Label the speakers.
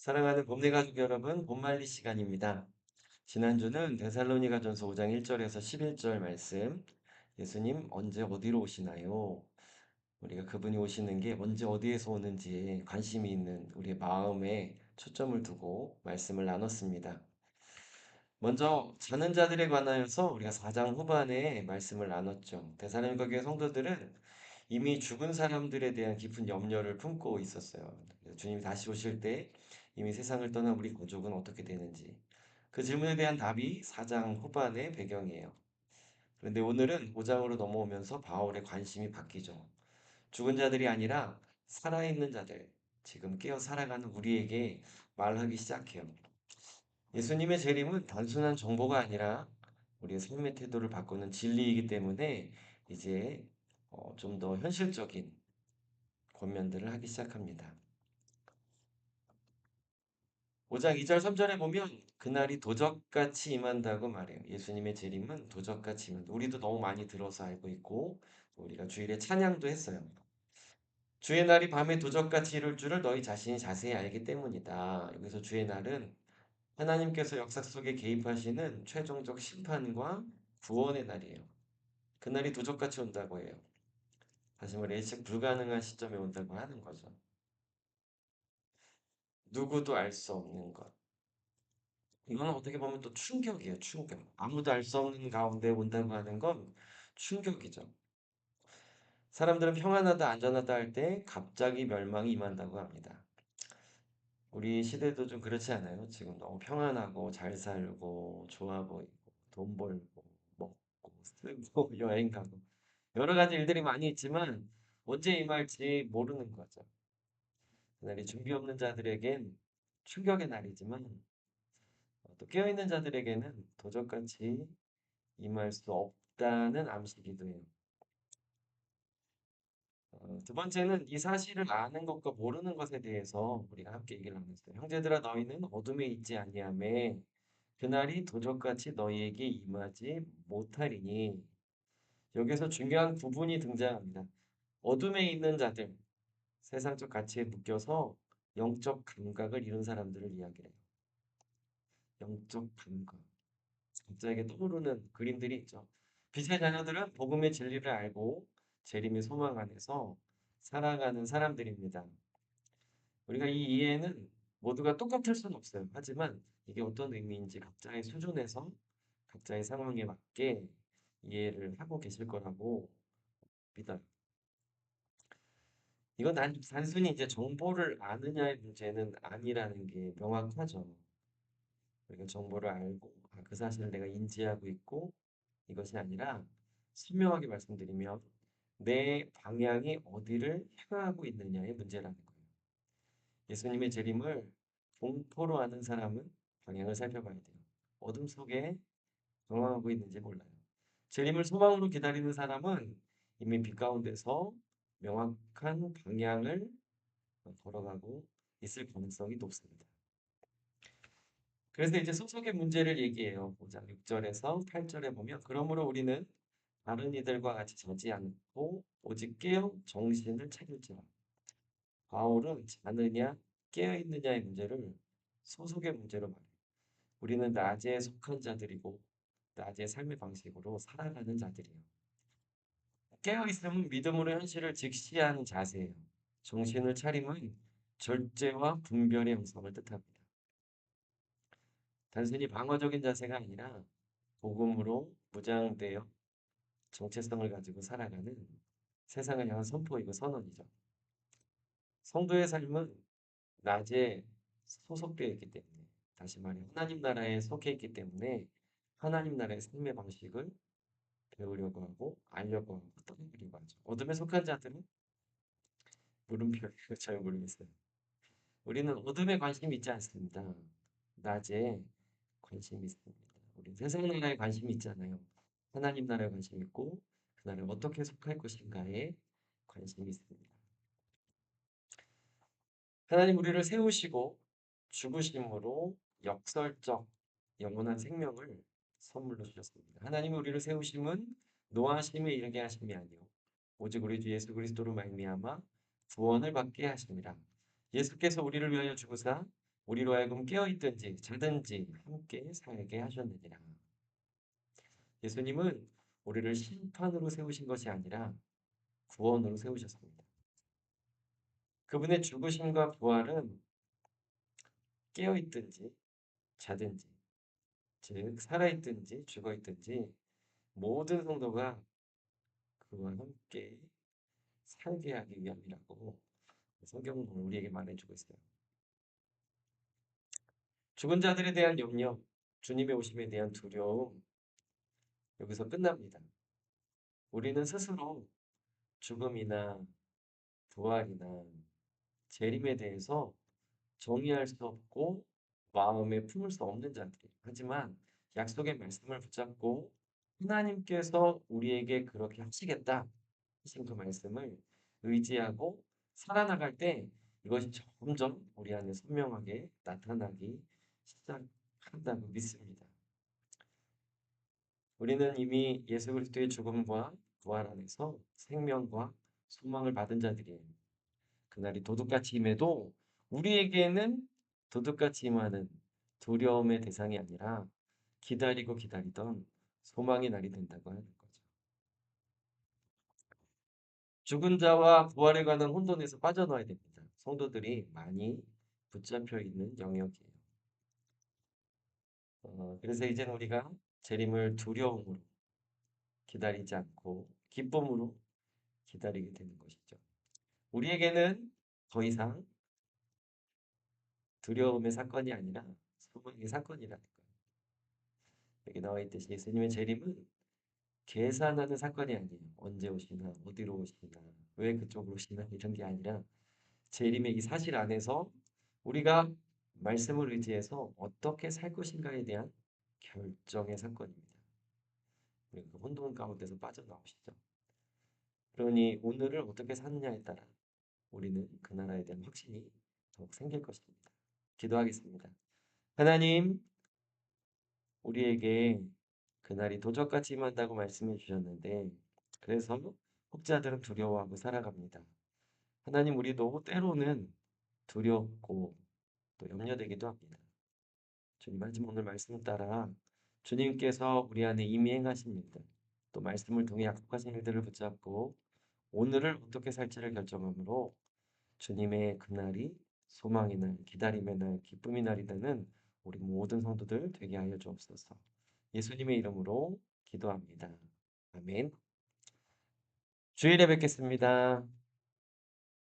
Speaker 1: 사랑하는 봄내 가족 여러분, 봄말리 시간입니다. 지난주는 데살로니가전서 5장 1절에서 11절 말씀, 예수님 언제 어디로 오시나요? 우리가 그분이 오시는 게 언제 어디에서 오는지에 관심이 있는 우리의 마음에 초점을 두고 말씀을 나눴습니다. 먼저 자는 자들에 관하여서 우리가 4장 후반에 말씀을 나눴죠. 데살로니가 교회 성도들은 이미 죽은 사람들에 대한 깊은 염려를 품고 있었어요. 주님이 다시 오실 때 이미 세상을 떠난 우리 가족은 어떻게 되는지. 그 질문에 대한 답이 4장 후반의 배경이에요. 그런데 오늘은 5장으로 넘어오면서 바울의 관심이 바뀌죠. 죽은 자들이 아니라 살아있는 자들, 지금 깨어 살아가는 우리에게 말하기 시작해요. 예수님의 재림은 단순한 정보가 아니라 우리의 삶의 태도를 바꾸는 진리이기 때문에 이제 좀 더 현실적인 권면들을 하기 시작합니다. 5장 2절 3절에 보면 그날이 도적같이 임한다고 말해요. 예수님의 재림은 도적같이 임한다. 우리도 너무 많이 들어서 알고 있고 우리가 주일에 찬양도 했어요. 주의 날이 밤에 도적같이 이룰 줄을 너희 자신이 자세히 알기 때문이다. 여기서 주의 날은 하나님께서 역사 속에 개입하시는 최종적 심판과 구원의 날이에요. 그날이 도적같이 온다고 해요. 다시 말해 예측 불가능한 시점에 온다고 하는 거죠. 누구도 알 수 없는 것. 이거는 어떻게 보면 또 충격이에요, 충격. 아무도 알 수 없는 가운데 온다고 하는 건 충격이죠. 사람들은 평안하다, 안전하다 할 때 갑자기 멸망이 임한다고 합니다. 우리 시대도 좀 그렇지 않아요? 지금 너무 평안하고 잘 살고 좋아 보이고 돈 벌고 먹고 쓰고 여행 가고 여러 가지 일들이 많이 있지만 언제 임할지 모르는 거죠. 그날이 준비 없는 자들에겐 충격의 날이지만 또 깨어있는 자들에게는 도적같이 임할 수 없다는 암시기도 해요. 두 번째는 이 사실을 아는 것과 모르는 것에 대해서 우리가 함께 얘기를 나눴어요. 형제들아 너희는 어둠에 있지 아니하매 그날이 도적같이 너희에게 임하지 못하리니 여기서 중요한 구분이 등장합니다. 어둠에 있는 자들, 세상적 가치에 묶여서 영적 감각을 잃은 사람들을 이야기해요. 영적 감각. 각자에게 떠오르는 그림들이 있죠. 빛의 자녀들은 복음의 진리를 알고 재림의 소망 안에서 살아가는 사람들입니다. 우리가 이 이해는 모두가 똑같을 수는 없어요. 하지만 이게 어떤 의미인지 각자의 수준에서 각자의 상황에 맞게 이해를 하고 계실 거라고 믿어요. 이건 단순히 이제 정보를 아느냐의 문제는 아니라는 게 명확하죠. 우리가 정보를 알고 그 사실을 내가 인지하고 있고 이것이 아니라 선명하게 말씀드리면 내 방향이 어디를 향하고 있느냐의 문제라는 거예요. 예수님의 재림을 공포로 아는 사람은 방향을 살펴봐야 돼요. 어둠 속에 방황하고 있는지 몰라요. 재림을 소망으로 기다리는 사람은 이미 빛 가운데서 명확한 방향을 걸어가고 있을 가능성이 높습니다. 그래서 이제 소속의 문제를 얘기해요. 5장 6절에서 8절에 보면 그러므로 우리는 다른 이들과 같이 자지 않고 오직 깨어 정신을 차릴지라. 바울은 자느냐 깨어 있느냐의 문제를 소속의 문제로 말해요. 우리는 낮에 속한 자들이고 낮의 삶의 방식으로 살아가는 자들이에요. 깨어 있음은 믿음으로 현실을 직시하는 자세예요. 정신을 차림은 절제와 분별의 형성을 뜻합니다. 단순히 방어적인 자세가 아니라 복음으로 무장되어 정체성을 가지고 살아가는 세상을 향한 선포이고 선언이죠. 성도의 삶은 낮에 소속되어 있기 때문에 다시 말해 하나님 나라에 속해 있기 때문에 하나님 나라의 삶의 방식을 배우려고 하고 알려고 하고 떠나려고 하죠. 어둠에 속한 자들은 물음표 잘 모르겠어요. 우리는 어둠에 관심이 있지 않습니다. 낮에 관심이 있습니다. 우리 세상 나라에 관심이 있잖아요. 하나님 나라에 관심 있고 그 나라에 어떻게 속할 것인가에 관심이 있습니다. 하나님 우리를 세우시고 죽으심으로 역설적 영원한 생명을 선물로 주셨습니다. 하나님이 우리를 세우심은 노하심에 이르게 하심이 아니요 오직 우리 주 예수 그리스도로 말미암아 구원을 받게 하심이라. 예수께서 우리를 위하여 죽으사 우리로 하여금 깨어 있든지 자든지 함께 살게 하셨느니라. 예수님은 우리를 심판으로 세우신 것이 아니라 구원으로 세우셨습니다. 그분의 죽으심과 부활은 깨어 있든지 자든지, 즉 살아 있든지 죽어 있든지 모든 성도가 그와 함께 살게 하기 위함이라고 성경은 우리에게 말해주고 있어요. 죽은 자들에 대한 염려, 주님의 오심에 대한 두려움, 여기서 끝납니다. 우리는 스스로 죽음이나 부활이나 재림에 대해서 정의할 수 없고 마음에 품을 수 없는 자들이에요. 하지만 약속의 말씀을 붙잡고 하나님께서 우리에게 그렇게 하시겠다 하신 그 말씀을 의지하고 살아나갈 때 이것이 점점 우리 안에 선명하게 나타나기 시작한다고 믿습니다. 우리는 이미 예수 그리스도의 죽음과 부활 안에서 생명과 소망을 받은 자들이에요. 그날이 도둑같이 임해도 우리에게는 도둑같이 임하는 두려움의 대상이 아니라 기다리고 기다리던 소망의 날이 된다고 하는 거죠. 죽은 자와 부활에 관한 혼돈에서 빠져나와야 됩니다. 성도들이 많이 붙잡혀 있는 영역이에요. 그래서 이제는 우리가 재림을 두려움으로 기다리지 않고 기쁨으로 기다리게 되는 것이죠. 우리에게는 더 이상 두려움의 사건이 아니라 소망의 사건이라는 거예요. 여기 나와 있듯이 예수님의 재림은 계산하는 사건이 아니에요. 언제 오시나, 어디로 오시나, 왜 그쪽으로 오시나 이런 게 아니라 재림의 이 사실 안에서 우리가 말씀을 의지해서 어떻게 살 것인가에 대한 결정의 사건입니다. 우리가 그 혼돈 가운데서 빠져나오시죠. 그러니 오늘을 어떻게 사느냐에 따라 우리는 그 나라에 대한 확신이 더욱 생길 것입니다. 기도하겠습니다. 하나님, 우리에게 그날이 도적같이 임한다고 말씀해 주셨는데 그래서 혹자들은 두려워하고 살아갑니다. 하나님, 우리도 때로는 두렵고 또 염려되기도 합니다. 주님, 하지만 오늘 말씀 따라 주님께서 우리 안에 이미 행하신 일들, 또 말씀을 통해 약속하신 일들을 붙잡고 오늘을 어떻게 살지를 결정함으로 주님의 그날이 소망의 날, 기다림의 날, 기쁨의 날이 되는 우리 모든 성도들 되게 하여 주옵소서. 예수님의 이름으로 기도합니다. 아멘. 주일에 뵙겠습니다.